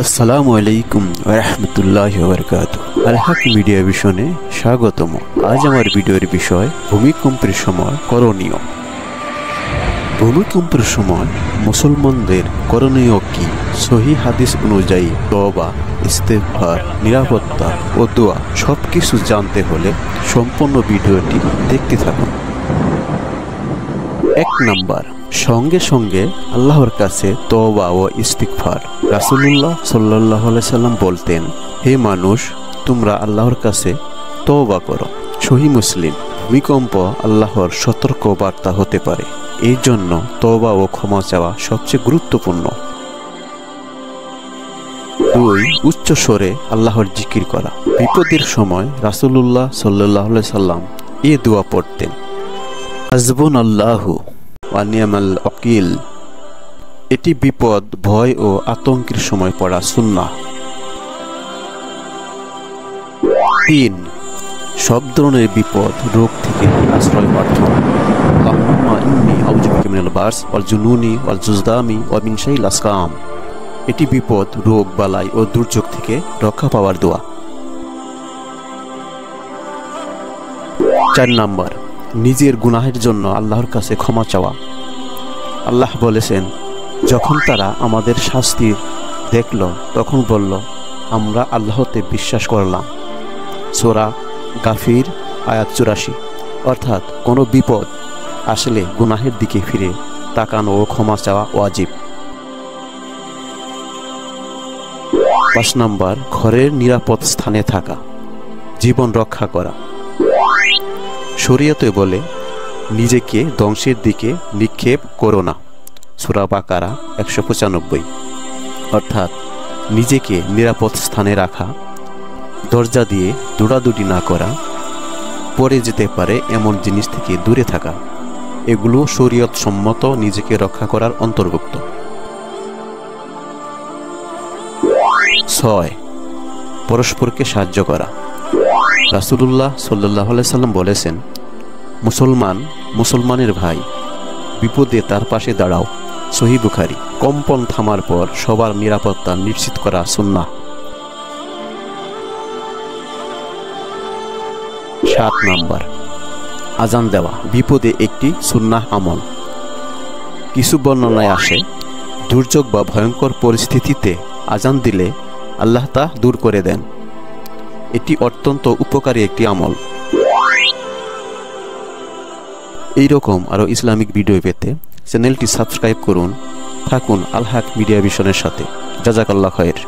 আসসালামু আলাইকুম ওয়া রাহমাতুল্লাহি ওয়া বারাকাতুহু। আল হক মিডিয়া ভিশনে স্বাগতম। আজ আমার ভিডিওর বিষয় ভূমিকম্পের সময় করণীয়। ভূমিকম্পের সময় মুসলমানদের করণীয় কি? সহিহ হাদিস অনুযায়ী তওবা, ইস্তেগফার, নিরাপত্তা ও দোয়া সবকিছু জানতে হলে সম্পূর্ণ ভিডিওটি দেখতে থাকুন। 1 নাম্বার, সঙ্গে সঙ্গে আল্লাহর কাছে তওবা ও ইস্তিগফার। রাসূলুল্লাহ সাল্লাল্লাহু আলাইহি সাল্লাম বলতেন, হে মানুষ, তোমরা আল্লাহর কাছে তওবা করো। সহিহ মুসলিম। ভূমিকম্প আল্লাহর সতর্ক বার্তা হতে পারে, এই জন্য তওবা ও ক্ষমা চাওয়া সবচেয়ে গুরুত্বপূর্ণ। 2, উচ্চ স্বরে আল্লাহর জিকির করা। বিপদের সময় রাসূলুল্লাহ সাল্লাল্লাহু আলাইহি সাল্লাম এই দোয়া পড়তেন, হাসবুনাল্লাহু ওয়া নি'মাল ওয়াকিল। এটি বিপদ, ভয় ও আতঙ্কের সময় পড়া সুন্নাহ। 3, সব ধরনের বিপদ, রোগ থেকে আশ্রয় প্রার্থনা। আল্লাহুম্মা ইন্নী আউযু বিকা মিনাল বারস ওয়াল জুনুনি ওয়াল জুজদামি ওয়া মিন শাররিল আসকাম। এটি বিপদ, রোগ, বালাই ও দুর্যোগ থেকে রক্ষা পাওয়ার দোয়া। 4 নাম্বার, নিজের গুনাহের জন্য আল্লাহর কাছে ক্ষমা চাওয়া। আল্লাহ বলেছেন, যখন তারা আমাদের শাস্তি দেখল তখন বলল, আমরা আল্লাহতে বিশ্বাস করলাম। সূরা গাফির আয়াত 84। অর্থাৎ কোনো বিপদ আসলে গুনাহের দিকে ফিরে তাকানো ও ক্ষমা চাওয়া ওয়াজিব। 5 নাম্বার, ঘরের নিরাপদ স্থানে থাকা, জীবন রক্ষা করা। শরীয়তে বলে, নিজেকে ধ্বংসের দিকে নিক্ষেপ করো না। সূরা বাকারা 195। অর্থাৎ নিজেকে নিরাপদ স্থানে রাখা, দরজা দিয়ে দৌড়াদৌড়ি না করা, পড়ে যেতে পারে এমন জিনিস থেকে দূরে থাকা, এগুলো শরীয়ত সম্মত নিজেকে রক্ষা করার অন্তর্ভুক্ত। 6, পরস্পরকে সাহায্য করা। রাসূলুল্লাহ সাল্লাল্লাহু আলাইহি সাল্লাম বলেছেন, মুসলমান মুসলমানের ভাই, বিপদে তার পাশে দাঁড়াও। সহিহ বুখারী। কম্পন থামার পর সবার নিরাপত্তা নিশ্চিত করা সুন্নাহ। 7 নাম্বার, আযান দেওয়া, বিপদে একটি সুন্নাহ আমল। কিছু বর্ণনায় আসে, দুর্যোগ বা ভয়ঙ্কর পরিস্থিতিতে আযান দিলে আল্লাহ তা দূর করে দেন। এটি অত্যন্ত উপকারী একটি আমল। এইরকম আরও ইসলামিক ভিডিও পেতে চ্যানেলটি সাবস্ক্রাইব করুন। থাকুন আল হক মিডিয়া ভিশনের সাথে। জাযাকাল্লাহ খায়ের।